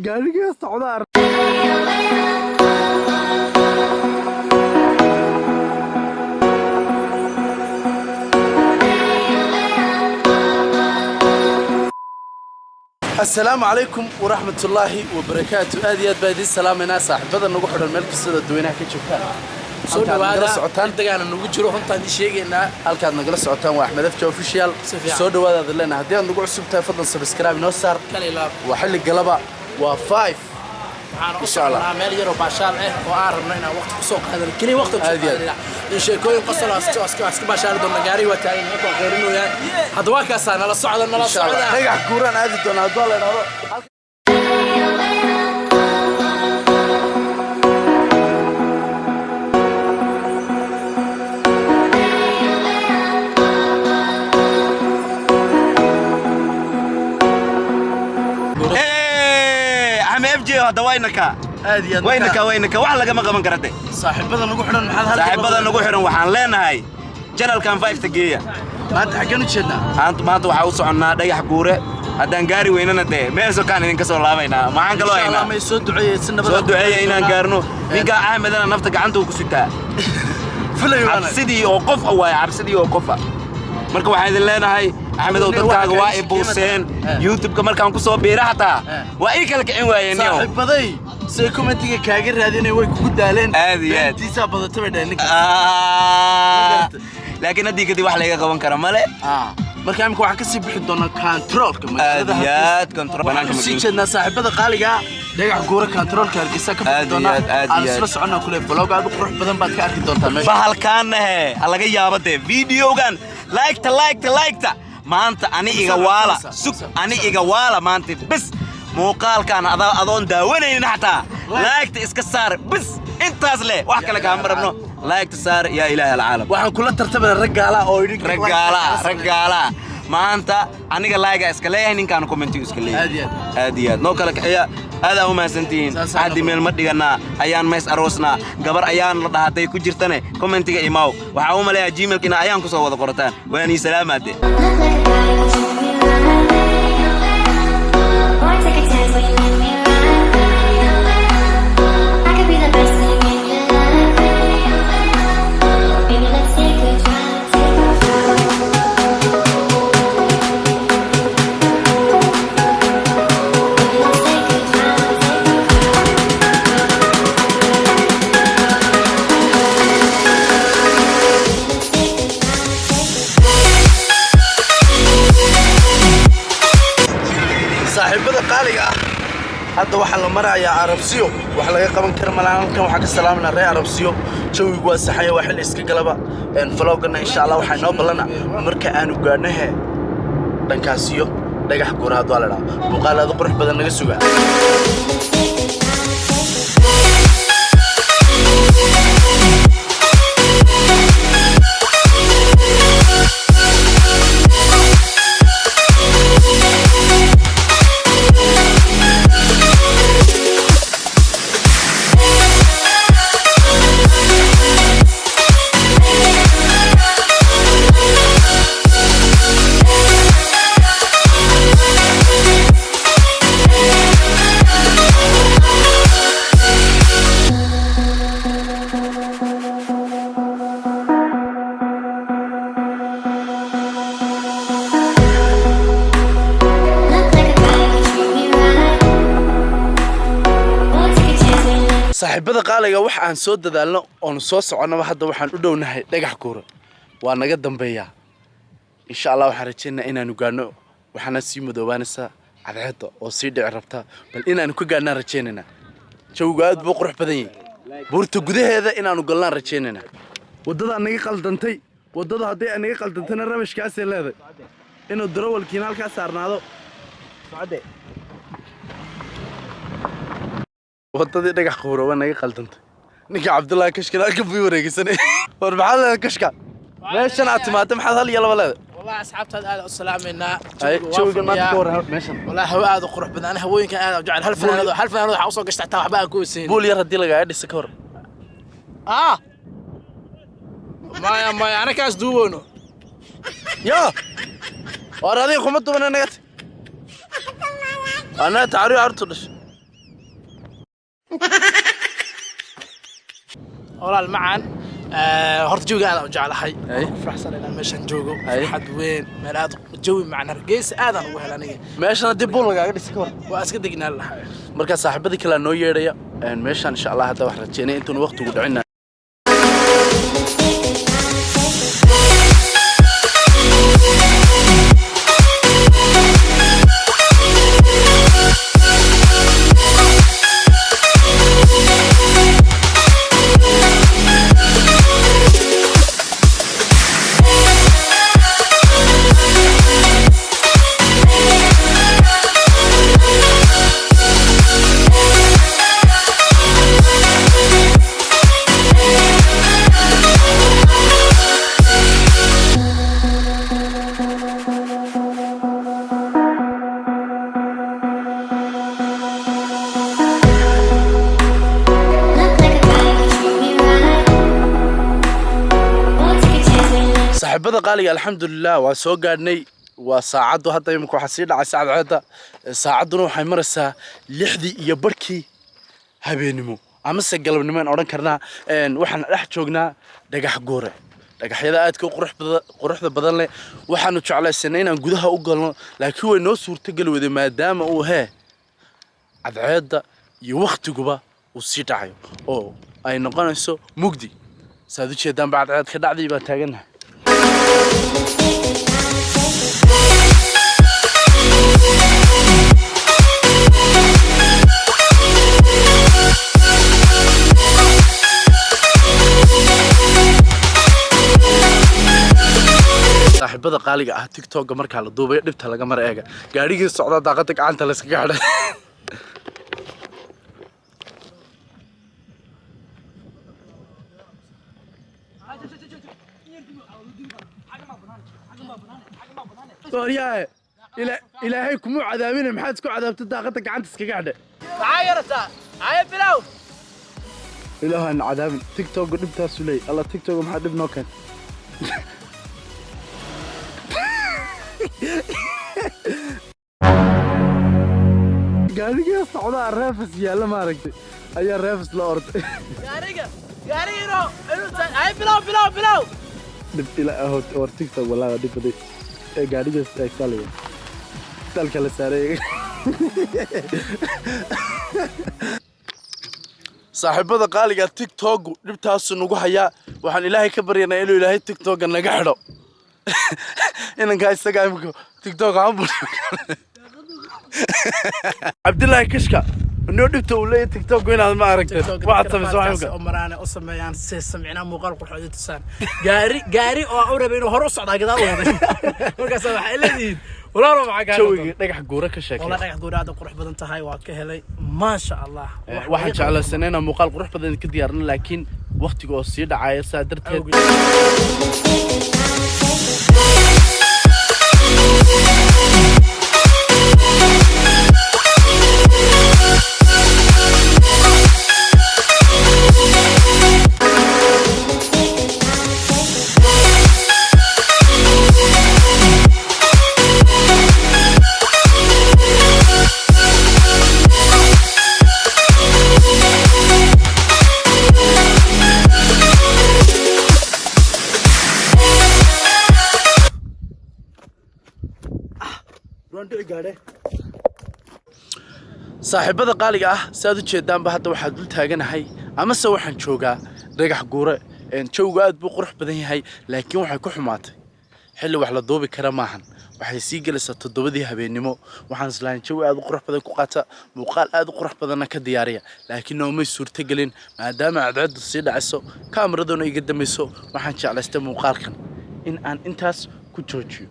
قال لي الصعود السلام عليكم ورحمة الله وبركاته. أديات بايدي السلام الناس صاحب بدل نروح على الملك السيد الدوينة كيشوفها. صوتنا هذا سعوتان دقانا نقول جروح أنت هذي شيء إننا هالكاد نقول سعوتان وأحمد أفجع أوفيشيال. صوتنا هذا لنا هدي نقول عصبتها فضل سبسكرايب نوصر. كليلا. وحل القلبة وفايف. إن شاء الله. عمال يروح باشال وأعرفنا إن وقت سوق هذا كل وقت أديات. إن شاء كل قصة أسك باشال دون نجاري وتعين يكون غيرنا يعني. هذا كاسان على الصعد على الصعد. نجح كوران هذه دون هذول هذا وينك وحلا كما قمن كرتي صاحب بدل نقول حرن محل هذا صاحب بدل نقول حرن وحان لنا هاي جنرال كان 5 تجيه ما أنت حكينا تشدنا ما أنت وحاول صعنا دايح كورة هذا نجاري ويننا ده ما يسوى كان إنك سوى الله بينا ما عنك الله هنا ما يسود دعية سنة بدل سود دعية إن كارنو مين كا أحمد أنا نفتك عنده كسيتها عبسدي وقف أو عبسدي وقفة مركب واحد لنا هاي أحمد ودتك واقف بوسين يوتيوب كمان كان كسو بيرحتا وإيك لك عين وين يوم صاحب بدي سيكون أنتي كاجر هذين ويك قدالين هذه تيسا بدي تبعد إنك لكن هديك دي واحد لقى قوان كرمالة marka imika waxa ka sii bixi doona controlka magaalada control banaanka si jeedna saaxiibada qaaliga dhagax guura controlka hargeysa ka bixi doona aan isla soconnaa kule vlog aad u qurux badan baad ka arki doontaa meesha bahalkaan laga yaabade videogan like maanta ani iga waala maanta bas muuqaalkan adoon daawanaynin xataa like iska saar bas intaas leh wax kale ka marabno like saar ya ilaahay alcaalam waxaan kula tartamay ragaala oo idin ragaala maanta aniga like iska leeyahay ninkaan comment iska leeyahay aadiyad noo kala kaxiya aad u maasantiin aad meel ma dhigana ayaan mees aroosna gabar ayaan la dhahatay ku jirtane commentiga imaaw waxa uu maleeyaa gmail-kina ayaan ku soo wada qorataan waani salaamaade saaxiibada qaaliga hadda waxa la marayaa Arabsiyo wax laga qaban karo malaankan waxa ka salaamna reer Arabsiyo jawigu waa saxay wax la iska galaba vlogna insha Allah waxa noo balana marka aanu gaadnahay dhankaasiyo dhagax guuraad waa la dhaafay muuqaalada qurux badan naga sugaa saaxiibada qaaliga wax aan soo dadaalno oo soo soconaba hadda waxaan u dhownahay dhagax guura waa naga dambeeyaa insha Allah waxaan rajaynayaa inaanu gaano waxaana sii madoobaanaysa cadceedda oo sii dhici rabta bal inaanu ka gaarnaa rajaynayna jawga aad buu qurux badan yahay buurta gudaheeda inaanu galnaan rajaynayna wadada naga qaldantay wadada haddii ay naga qaldantana rabashkaas ay leedahay inuu darawalkiina halka saarnaado socde wadadii dhagax quuro waa naga qaldantay ninka Cabdullaahi Kashka halka buu wareegsanay war maxaa kashka meeshan aad timaado maxaad hal iyo laba leedahay والله أصحابتي هذا السلام منا شوي ما تدور ماشي والله هو هذا قرح بدنا أنا هوين كان هذا وجعل هالفلان هذا حوصل قشطة تاع حباء كوسين بول يردي لك عادي سكر ما أنا كاس دوبونه يا وأنا خمت من أنا قلت أنا تعري أرتلش والله المعن هرت جوجا أنا وجعل حي أي. فرحصل إلى مشان جوجو أي. حد وين ملاد جوي معنا رجيس آذان وهلانية ماشي أنا دبول قاعد يسكر وأسكت دقنا الحي marka saaxiibadii kala noo yeedhaya meeshaan insha Allah hadda wax rajeynay intuu waqtigu dhicina saaxiibada qaaliga alxamdulillah waa soo gaadhnay waa saacadu hadda imika waxa sii dhacay saacada saacaduna waxay maraysaa 6 iyo barkii habeenimo ama se galabnimo aan oran karnaa waxaan dhex joognaa dhagax goore dhagaxyada aadka quruxda badan leh waxaanu jeclaysanay inaan gudaha u galno laakiin way noo suurtagal wada maadaama uu cadceeda iyo waqtiguba uu sii dhacayo oo ay noqonayso mugdi saad u jeedaan bacad cadceed ka dhacday baan taaganahay saaxiibada qaaliga ah TikTok marka la duubay dhibta laga mar eega gaarigii socda daaqada gacanta la iska gaadhay سوريا إلهي كمو عذابين محد سكو عذاب تداقتك عن تسكي تعايرتا عاير بلاو إلهي أن عذابين تيك توك نبتها سولي الله تيك توك محد ابنو كان قاريقا صعودا الرافس يالا ما ركتي أي الرافس لأورد قاريقا قاريقا عاير بلاو دب إلى أهو اور تيك توك والله دب دي قاريقا استاكتالي تالك لساري saaxiibada qaaliga TikTok dhibtaas nagu haya waxaan Ilaahay ka baryanaa inuu Ilaahay TikTok naga xidho inanka isaga imko TikTok aan buuxo Abdullahi Kishka inuu dhibta uu leeyahay TikTok inaad ma aragtay waxa samayso waxaan oo maraana oo sameeyaan si samcina muuqaal qurxoon tusaan gaari oo u rabay inuu hor u socdo gadaal u waday markaas waxa leeyihiin والله ما عقال شوي دغح غوره كشاكي والله دغح غوره هذا قروح بدن تهاي waa ka helay ما شاء الله waxaan jeclaysanayna muuqaal qurux badan ka diyaarna laakiin waqtiga oo sii dhacay saadarteed saaxiibada qaaliga ah saad u jeedaan ba hadda waxa dul taaganahay ama se waxaan joogaa dhagax guure jawga aad buu qurux badan yahay laakiin waxay ku xumaatay xilli wax la duubi kara maahan waxay sii galaysaa 7 habeenimo waxaan islaan jawi aad u qurux badan ku qaata muuqaal aad u qurux badan ka diyaariya laakiin noomay suurtagelin maadaama cadceedu sii dhacayso kaameraduna iga dambayso waxaan jeclaystay muuqaalkan in aan intaas ku joojiyo